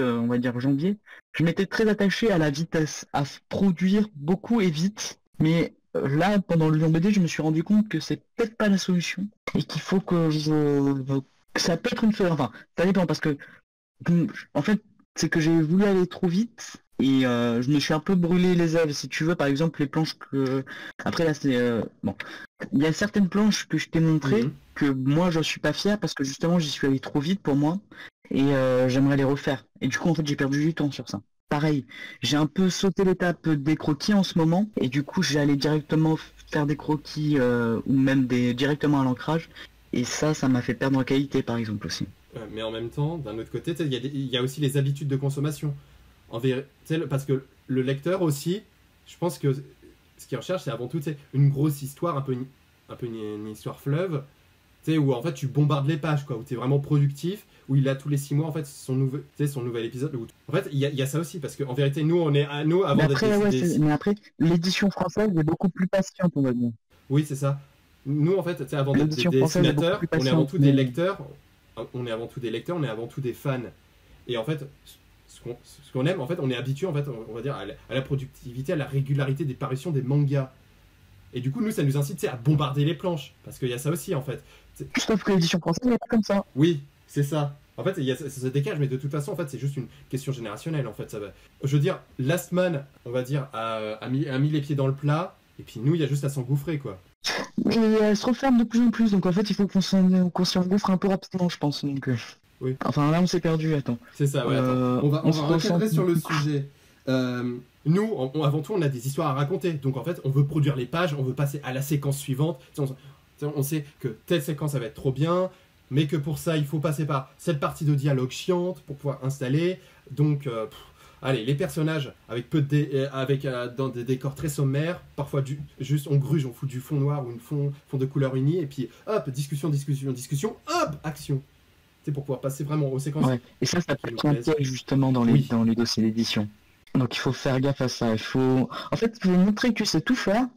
on va dire, janvier, je m'étais très attaché à la vitesse, à produire beaucoup et vite. Mais là, pendant le Lyon BD, je me suis rendu compte que c'est peut-être pas la solution et qu'il faut que ça peut être une solution. Enfin, ça dépend parce que, en fait, c'est que j'ai voulu aller trop vite. Et je me suis un peu brûlé les ailes, si tu veux, par exemple, les planches que... Après, là, c'est... Bon, il y a certaines planches que je t'ai montrées Mhm. que moi je suis pas fier parce que justement j'y suis allé trop vite pour moi et j'aimerais les refaire. Et du coup en fait j'ai perdu du temps sur ça. pareil, j'ai un peu sauté l'étape des croquis en ce moment, et du coup j'allais directement faire des croquis ou même directement à l'ancrage, et ça m'a fait perdre en qualité par exemple aussi. Mais en même temps, d'un autre côté, il y a aussi les habitudes de consommation. Parce que le lecteur aussi, je pense que ce qu'il recherche, c'est avant tout une grosse histoire, un peu une histoire fleuve, où en fait tu bombardes les pages, quoi, où tu es vraiment productif, où il a tous les 6 mois en fait son nouvel épisode. En fait, il y a ça aussi, parce qu'en vérité, nous, on est à nous avant d'être mais après, l'édition française est beaucoup plus patiente, on va dire. Oui, c'est ça. Nous, en fait, avant d'être des dessinateurs, on est avant tout des lecteurs, on est avant tout des lecteurs, on est avant tout des fans. Et en fait, ce qu'on aime, en fait, on est habitué, en fait, on va dire, à la productivité, à la régularité des parutions des mangas. Et du coup, nous, ça nous incite à bombarder les planches. Parce qu'il y a ça aussi, en fait. Je trouve que l'édition française n'est pas comme ça. Oui, c'est ça. En fait, il y a ce décalage, mais de toute façon, en fait, c'est juste une question générationnelle, en fait. Ça va. Je veux dire, Last Man, on va dire, a mis les pieds dans le plat, et puis nous, il y a juste à s'engouffrer, quoi. Et elle se referme de plus en plus, donc en fait, il faut qu'on s'y engouffre un peu rapidement, je pense. Donc, oui. Enfin, là, on s'est perdu, attends. C'est ça, ouais, attends. On va recadrer sur le sujet. Nous, avant tout, on a des histoires à raconter. Donc, en fait, on veut produire les pages, on veut passer à la séquence suivante. On sait que telle séquence, ça va être trop bien, mais que pour ça, il faut passer par cette partie de dialogue chiante pour pouvoir installer. Donc, allez, les personnages avec dans des décors très sommaires, parfois juste on gruge, on fout du fond noir ou fond de couleur unie, et puis hop, discussion, hop, action. C'est pour pouvoir passer vraiment aux séquences. Ouais. Et ça peut être un piège justement dans les dossiers d'édition. Donc il faut faire gaffe à ça. En fait, il faut montrer que c'est tout faire,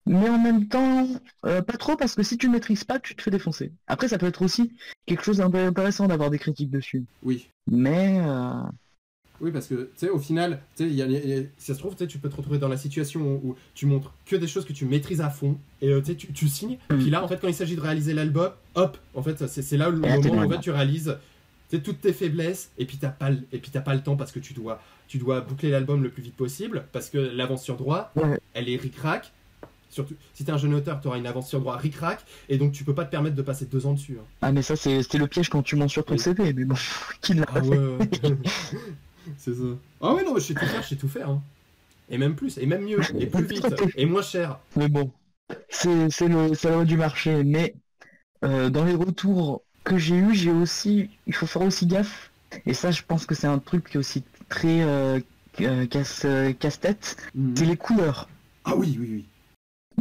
mais en même temps, pas trop, parce que si tu maîtrises pas, tu te fais défoncer. Après, ça peut être aussi quelque chose d'intéressant d'avoir des critiques dessus. Oui. Mais... Oui, parce que, tu sais, au final, si ça se trouve, tu peux te retrouver dans la situation où tu montres que des choses que tu maîtrises à fond, et tu signes, puis là, en fait, quand il s'agit de réaliser l'album, hop, en fait, c'est là le moment où en fait, tu réalises toutes tes faiblesses, et puis t'as pas le temps, parce que tu dois boucler l'album le plus vite possible, parce que l'avance sur droit, elle est ric-rac. Surtout, si t'es un jeune auteur, t'auras une avance sur droit ric-rac, et donc tu peux pas te permettre de passer 2 ans dessus. Hein. Ah, mais ça, c'était le piège quand tu montes sur ton CV, mais bon, qui l'a pas fait. C'est ça. Ah ouais, non, mais je sais tout faire. Hein. Et même plus, et même mieux, et plus vite, et moins cher. Mais bon, c'est la loi du marché. Mais dans les retours que j'ai eu, il faut faire aussi gaffe. Et ça, je pense que c'est un truc qui est aussi très casse-tête. C'est les couleurs. Ah oui, oui, oui.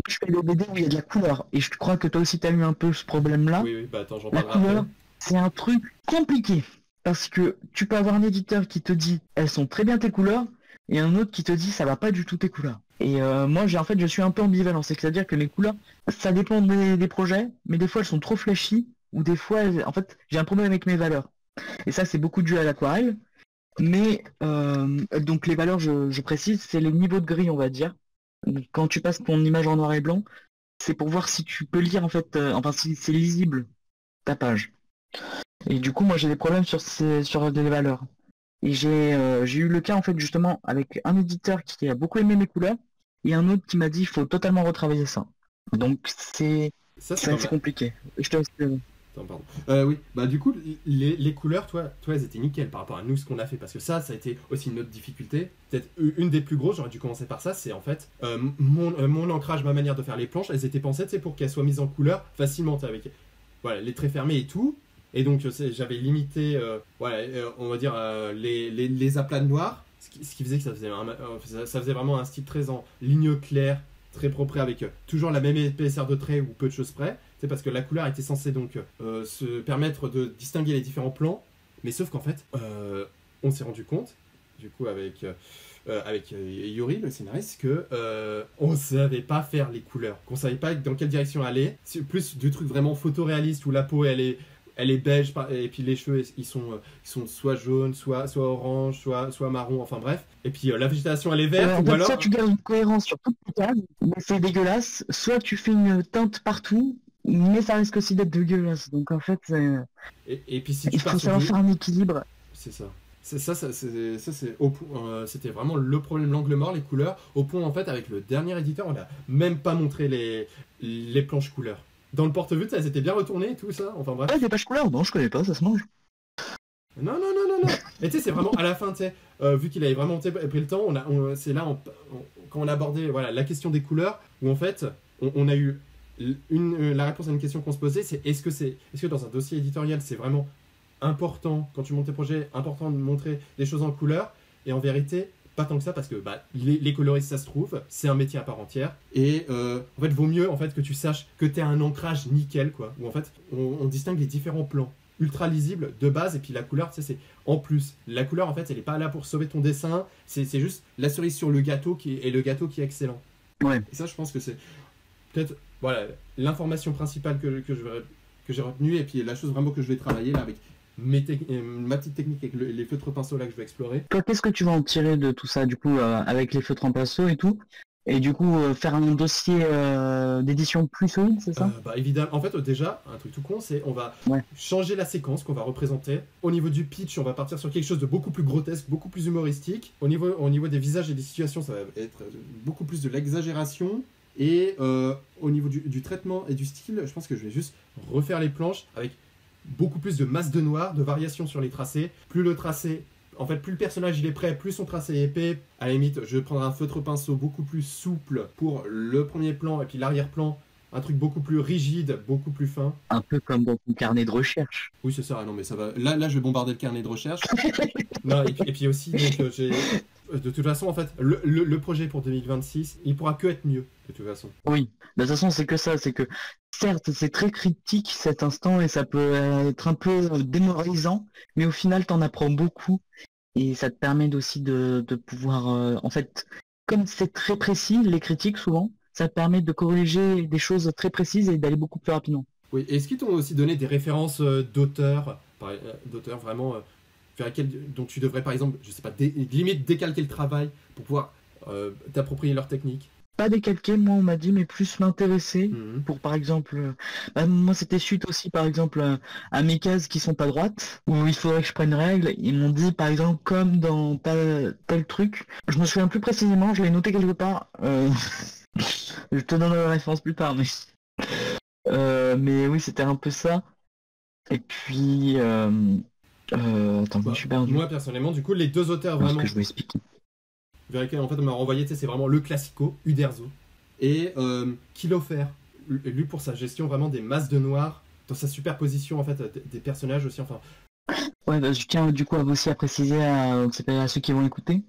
Je fais des BD où il y a de la couleur. Et je crois que toi aussi, tu as eu un peu ce problème-là. Oui, bah attends, j'en parlerai après. La couleur, c'est un truc compliqué. Parce que tu peux avoir un éditeur qui te dit elles sont très bien tes couleurs, et un autre qui te dit ça va pas du tout tes couleurs. Et moi je suis un peu ambivalent, c'est-à-dire que les couleurs, ça dépend des projets, mais des fois elles sont trop flashy, ou des fois en fait j'ai un problème avec mes valeurs. Et ça c'est beaucoup dû à l'aquarelle, mais donc les valeurs je précise, c'est les niveaux de gris on va dire. Quand tu passes ton image en noir et blanc, c'est pour voir si tu peux lire en fait, si c'est lisible ta page. Et du coup, moi, j'ai des problèmes sur des valeurs. Et j'ai eu le cas, en fait, justement, avec un éditeur qui a beaucoup aimé mes couleurs, et un autre qui m'a dit, il faut totalement retravailler ça. Donc, c'est compliqué. Je te laisse... Attends, pardon. Oui, bah du coup, les couleurs, toi, elles étaient nickel par rapport à nous, ce qu'on a fait. Parce que ça a été aussi une autre difficulté. Peut-être une des plus grosses, j'aurais dû commencer par ça, c'est en fait, mon ancrage, ma manière de faire les planches, elles étaient pensées, pour qu'elles soient mises en couleur facilement, avec les traits fermés et tout. Et donc j'avais limité, on va dire, les aplats de noir, ce qui faisait que ça faisait vraiment un style très en ligne claire, très propre, avec toujours la même épaisseur de trait ou peu de choses près. C'est parce que la couleur était censée donc se permettre de distinguer les différents plans, mais sauf qu'en fait, on s'est rendu compte, du coup avec Yuri, le scénariste, que on savait pas faire les couleurs, qu'on savait pas dans quelle direction aller. C'est plus du truc vraiment photoréaliste où la peau elle est beige, et puis les cheveux ils sont soit jaunes, soit orange, soit marron, enfin bref. Et puis la végétation elle est verte, ou alors... Soit tu gardes une cohérence sur toute ta case, mais c'est dégueulasse, soit tu fais une teinte partout, mais ça risque aussi d'être dégueulasse. Donc en fait, et puis si tu il faut savoir faire un équilibre. C'est ça. C'était vraiment le problème, l'angle mort, les couleurs, au point en fait avec le dernier éditeur, on n'a même pas montré les planches couleurs. Dans le porte-vue, ça s'était bien retourné et tout ça, enfin bref. Ah, des pages couleurs, non, je connais pas, ça se mange. Non, non, non, non, non. Et tu sais, c'est vraiment à la fin, tu sais, vu qu'il avait vraiment pris le temps, c'est là, quand on a abordé voilà, la question des couleurs, où en fait, on a eu la réponse à une question qu'on se posait, c'est est-ce que dans un dossier éditorial, c'est vraiment important, quand tu montes tes projets, important de montrer des choses en couleur, et en vérité, pas tant que ça, parce que bah, les coloristes, ça se trouve, c'est un métier à part entière, et en fait, vaut mieux en fait, que tu saches que tu as un ancrage nickel, quoi, où en fait, on distingue les différents plans ultra lisibles de base, et puis la couleur, tu sais, c'est en plus. La couleur, en fait, elle est pas là pour sauver ton dessin, c'est juste la cerise sur le gâteau et le gâteau qui est excellent. Ouais. Et ça, je pense que c'est peut-être voilà, l'information principale que j'ai retenue, et puis la chose vraiment que je vais travailler là avec ma petite technique avec les feutres pinceaux là que je vais explorer. Toi, qu'est-ce que tu vas en tirer de tout ça, du coup, avec les feutres en pinceau et tout? Et du coup, faire un dossier d'édition plus solide, c'est ça? Bah évidemment, en fait déjà, un truc tout con, c'est on va changer la séquence qu'on va représenter. Au niveau du pitch, on va partir sur quelque chose de beaucoup plus grotesque, beaucoup plus humoristique. Au niveau des visages et des situations, ça va être beaucoup plus de l'exagération. Et au niveau du traitement et du style, je pense que je vais juste refaire les planches avec beaucoup plus de masse de noir, de variations sur les tracés. Plus le tracé, en fait, plus le personnage il est prêt, plus son tracé est épais. À la limite, je vais prendre un feutre pinceau beaucoup plus souple pour le premier plan, et puis l'arrière-plan, un truc beaucoup plus rigide, beaucoup plus fin. Un peu comme dans ton carnet de recherche. Oui, c'est ça. Ah non, mais ça va. Là, je vais bombarder le carnet de recherche. Non, et puis aussi, donc, de toute façon, en fait, le projet pour 2026, il pourra que être mieux, de toute façon. Oui, de toute façon, c'est que ça, c'est que certes, c'est très critique cet instant et ça peut être un peu démoralisant, mais au final, t'en apprends beaucoup et ça te permet aussi de pouvoir, en fait, comme c'est très précis, les critiques souvent, ça te permet de corriger des choses très précises et d'aller beaucoup plus rapidement. Oui, et est-ce qu'ils t'ont aussi donné des références d'auteurs, d'auteurs vraiment vers lesquels, dont tu devrais, par exemple, je sais pas, limite décalquer le travail pour pouvoir t'approprier leur technique? Pas décalqué, moi on m'a dit, mais plus m'intéresser pour par exemple, moi c'était suite aussi par exemple à mes cases qui sont pas droites, où il faudrait que je prenne règle, ils m'ont dit par exemple comme dans tel truc, je me souviens plus précisément, je l'ai noté quelque part, je te donnerai la référence plus tard, mais oui c'était un peu ça, et puis, attends, je me suis perdu. Moi personnellement, du coup, les deux auteurs Parce vraiment... que je vais expliquer. Vers lesquels en fait on m'a renvoyé, tu sais, c'est vraiment le classico, Uderzo, et Kilofer, lui pour sa gestion vraiment des masses de noir, dans sa superposition en fait des personnages aussi, enfin... Ouais, bah, je tiens du coup aussi à préciser à ceux qui vont écouter.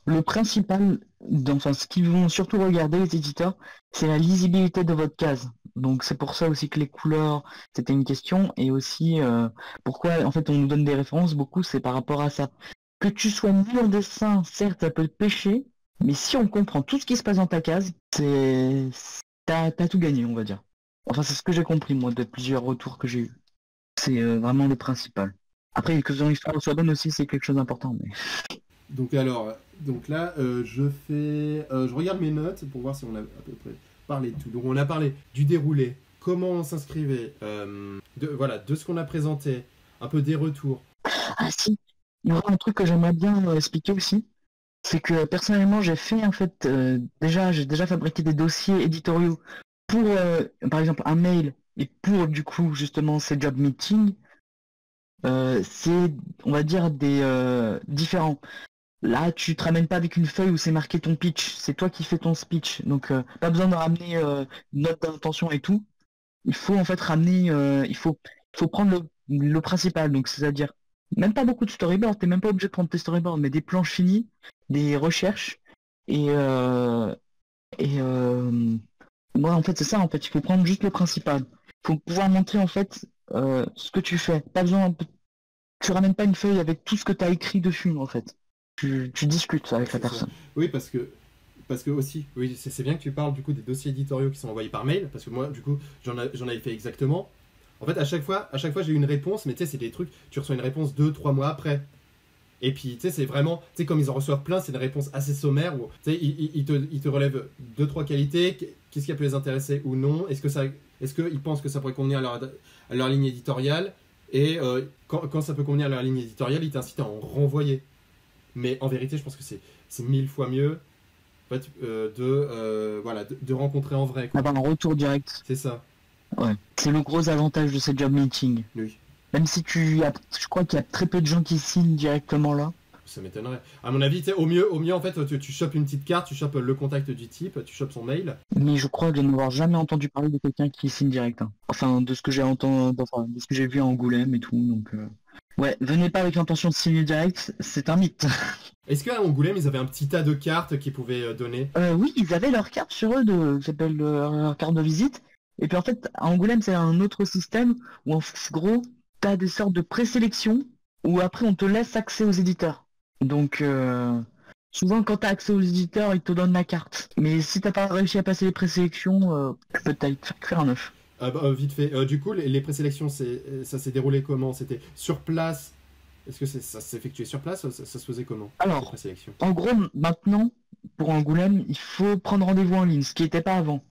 Le principal, enfin ce qu'ils vont surtout regarder les éditeurs, c'est la lisibilité de votre case. Donc c'est pour ça aussi que les couleurs, c'était une question, et aussi pourquoi en fait on nous donne des références beaucoup, c'est par rapport à ça. Que tu sois nul en dessin, certes ça peut te pêcher, mais si on comprend tout ce qui se passe dans ta case, t'as tout gagné, on va dire. Enfin c'est ce que j'ai compris moi de plusieurs retours que j'ai eu. C'est vraiment le principal. Après que son histoire soit bonne aussi, c'est quelque chose d'important. Mais... Donc là, je regarde mes notes pour voir si on a à peu près parlé de tout. Donc on a parlé du déroulé, comment on s'inscrivait, de ce qu'on a présenté, un peu des retours. Ah si, il y aura un truc que j'aimerais bien expliquer aussi, c'est que personnellement j'ai fait en fait j'ai déjà fabriqué des dossiers éditoriaux pour par exemple un mail et pour du coup justement ces job meetings. C'est on va dire des différents. Là, tu te ramènes pas avec une feuille où c'est marqué ton pitch, c'est toi qui fais ton speech. Donc, pas besoin de ramener une note d'intention et tout. Il faut en fait ramener, il faut prendre le principal. Donc, c'est-à-dire, même pas beaucoup de storyboard, t'es même pas obligé de prendre tes storyboards, mais des planches finies, des recherches. Et, moi, en fait, c'est ça, en fait, il faut prendre juste le principal. Il faut pouvoir montrer, en fait, ce que tu fais. Pas besoin, tu ramènes pas une feuille avec tout ce que tu as écrit dessus, en fait. Tu discutes avec la personne. Oui, parce que aussi, oui, c'est bien que tu parles du coup des dossiers éditoriaux qui sont envoyés par mail, parce que moi, du coup, j'en avais fait exactement. En fait, à chaque fois j'ai eu une réponse, mais tu sais, c'est des trucs, tu reçois une réponse 2-3 mois après. Et puis, tu sais, c'est vraiment, tu sais, comme ils en reçoivent plein, c'est une réponse assez sommaire où, tu sais, ils te relèvent 2-3 qualités, qu'est-ce qui peut les intéresser ou non, est-ce qu'ils pensent que ça pourrait convenir à leur ligne éditoriale, et quand ça peut convenir à leur ligne éditoriale, ils t'incitent à en renvoyer. Mais en vérité, je pense que c'est 1000 fois mieux en fait, de rencontrer en vrai. Avoir un retour direct. C'est ça. Ouais. C'est le gros avantage de ces job meetings. Oui. Même si je crois qu'il y a très peu de gens qui signent directement là. Ça m'étonnerait. À mon avis, au mieux, en fait, tu chopes une petite carte, tu chopes le contact du type, tu chopes son mail. Mais je crois de n'avoir jamais entendu parler de quelqu'un qui signe direct, hein. Enfin, de ce que j'ai entendu, enfin, de ce que j'ai vu à Angoulême et tout, donc... Ouais, venez pas avec l'intention de signer direct, c'est un mythe. Est-ce qu'à Angoulême, ils avaient un petit tas de cartes qu'ils pouvaient donner? Oui, ils avaient leur carte sur eux, ça s'appelle leur carte de visite. Et puis en fait, à Angoulême, c'est un autre système où en gros, t'as des sortes de présélections où après on te laisse accès aux éditeurs. Donc souvent quand t'as accès aux éditeurs, ils te donnent la carte. Mais si t'as pas réussi à passer les présélections, tu peux te faire cuire un œuf. Vite fait. Du coup, les présélections, ça s'est déroulé comment? C'était sur place? Est-ce que ça s'est effectué sur place? Ça se faisait comment? Alors, présélection. en gros, maintenant, pour Angoulême, il faut prendre rendez-vous en ligne, ce qui n'était pas avant.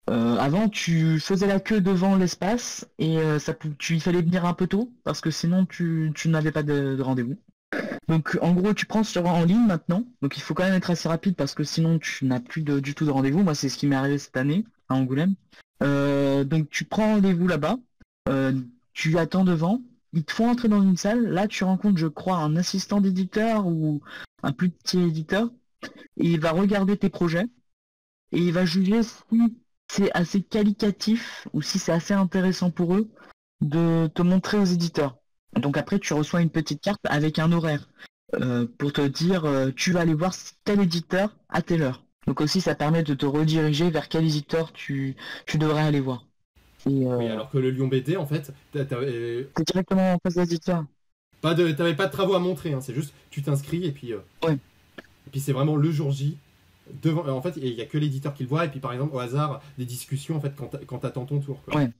Avant, tu faisais la queue devant l'espace et il fallait venir un peu tôt parce que sinon tu n'avais pas de rendez-vous. Donc en gros, tu prends en ligne maintenant. Donc il faut quand même être assez rapide parce que sinon tu n'as plus du tout de rendez-vous. Moi, c'est ce qui m'est arrivé cette année à Angoulême. Donc tu prends rendez-vous là-bas. Tu attends devant. Ils te font entrer dans une salle. Là, tu rencontres, je crois, un assistant d'éditeur ou un plus petit éditeur. Et il va regarder tes projets et il va juger si c'est assez qualitatif ou si c'est assez intéressant pour eux de te montrer aux éditeurs. Donc après, tu reçois une petite carte avec un horaire pour te dire tu vas aller voir tel éditeur à telle heure. Donc aussi, ça permet de te rediriger vers quel éditeur tu devrais aller voir. Oui, alors que le Lyon BD, en fait, t'es directement en face de l'éditeur. T'avais pas de travaux à montrer, hein, c'est juste tu t'inscris et puis. Ouais. Et puis c'est vraiment le jour J. En fait, il n'y a que l'éditeur qui le voit, et puis par exemple, au hasard, des discussions en fait, quand t'attends ton tour. Quoi. Ouais.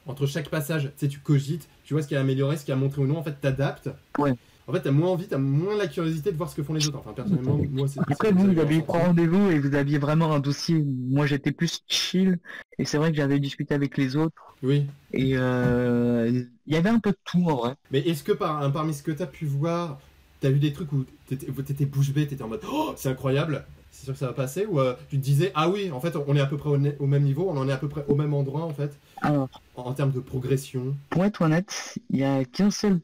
Entre chaque passage, tu sais, tu cogites, tu vois ce qui a amélioré, ce qui a montré ou non, en fait, t'adaptes. Ouais. En fait, t'as moins envie, t'as moins la curiosité de voir ce que font les autres. Enfin, personnellement, moi, c'est. Après, vous aviez pris rendez-vous et vous aviez vraiment un dossier. Moi, j'étais plus chill, et c'est vrai que j'avais discuté avec les autres. Oui. Et il y avait un peu de tout en vrai. Mais est-ce que parmi ce que t'as pu voir, t'as vu des trucs où t'étais bouche bée, t'étais en mode oh, c'est incroyable, c'est sûr que ça va passer, ou tu te disais ah oui, en fait, on est à peu près au même niveau, on en est à peu près au même endroit en fait, alors, en termes de progression. Pour être honnête, il y a qu'une seule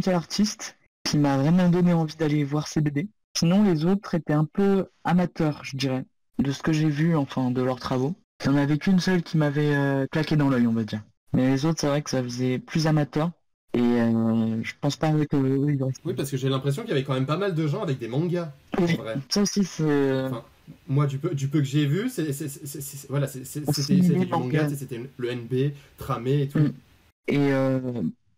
artiste qui m'a vraiment donné envie d'aller voir ses BD. Sinon, les autres étaient un peu amateurs, je dirais, de ce que j'ai vu, enfin, de leurs travaux. Il n'y en avait qu'une seule qui m'avait claqué dans l'œil, on va dire. Mais les autres, c'est vrai que ça faisait plus amateur. Et je pense pas que Oui, parce que j'ai l'impression qu'il y avait quand même pas mal de gens avec des mangas. Oui, en vrai. ça aussi, c'est... Enfin, moi, du peu que j'ai vu, c'était du manga, c'était le NB, tramé et tout. Et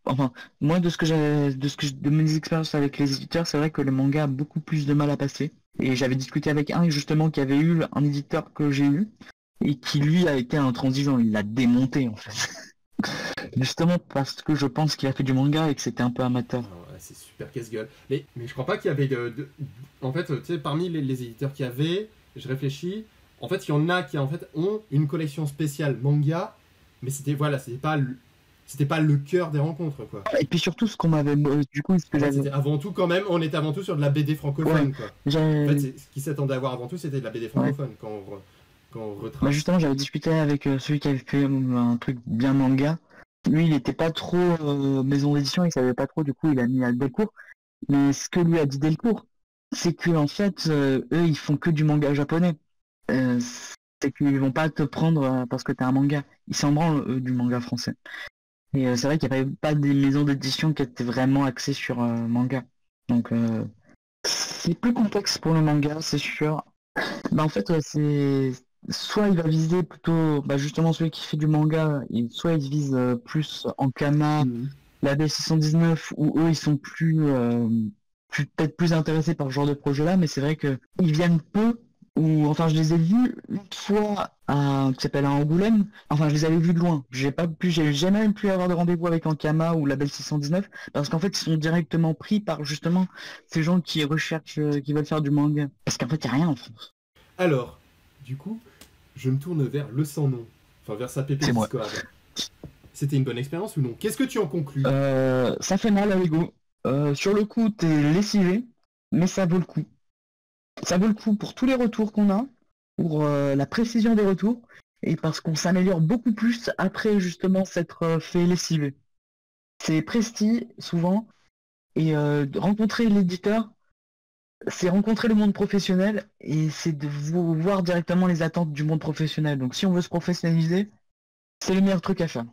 enfin, moi, de mes expériences avec les éditeurs, c'est vrai que le manga a beaucoup plus de mal à passer. Et j'avais discuté avec un justement qui avait eu un éditeur que j'ai eu et qui lui a été intransigeant, il l'a démonté en fait. Justement parce que je pense qu'il a fait du manga et que c'était un peu amateur. Oh, ouais, c'est super casse-gueule. Mais je crois pas qu'il y avait En fait, tu sais, parmi les éditeurs qu'il y avait, je réfléchis, en fait, il y en a qui en fait ont une collection spéciale manga, mais c'était pas le cœur des rencontres, quoi. Et puis surtout, ce qu'on m'avait... Du coup, ce que j'avais... Avant tout, quand même, on était avant tout sur de la BD francophone, quoi. En fait, ce qui s'attendait à voir avant tout, c'était de la BD francophone, quand on retrace. Bah justement, j'avais discuté avec celui qui avait fait un truc bien manga. Lui, il était pas trop maison d'édition, il savait pas trop, du coup, il a mis à Delcourt. Mais ce que lui a dit Delcourt, c'est que en fait, eux, ils font que du manga japonais. C'est qu'ils vont pas te prendre parce que t'es un manga. Ils s'en branlent, du manga français. Et c'est vrai qu'il n'y avait pas des maisons d'édition qui étaient vraiment axées sur manga. Donc c'est plus complexe pour le manga, c'est sûr. Bah en fait, c'est soit il va viser plutôt justement celui qui fait du manga, et soit il vise plus en Kana, la B619, où eux ils sont peut-être plus intéressés par ce genre de projet-là, mais c'est vrai que ils viennent peu. Ou enfin je les ai vus une fois qui s'appelle à Angoulême, enfin je les avais vus de loin, j'ai jamais pu avoir de rendez-vous avec Ankama ou Label 619 parce qu'en fait ils sont directement pris par justement ces gens qui recherchent, qui veulent faire du manga, parce qu'en fait il n'y a rien en France. Alors, du coup, je me tourne vers le sans nom, enfin vers sa pépé Discord. C'était une bonne expérience ou non? Qu'est-ce que tu en conclus? Ça fait mal à l'ego, sur le coup t'es lessivé, mais ça vaut le coup. Ça vaut le coup pour tous les retours qu'on a, pour la précision des retours, et parce qu'on s'améliore beaucoup plus après justement s'être fait lessiver. C'est Presti, souvent, et rencontrer l'éditeur, c'est rencontrer le monde professionnel, et c'est de voir directement les attentes du monde professionnel. Donc si on veut se professionnaliser, c'est le meilleur truc à faire.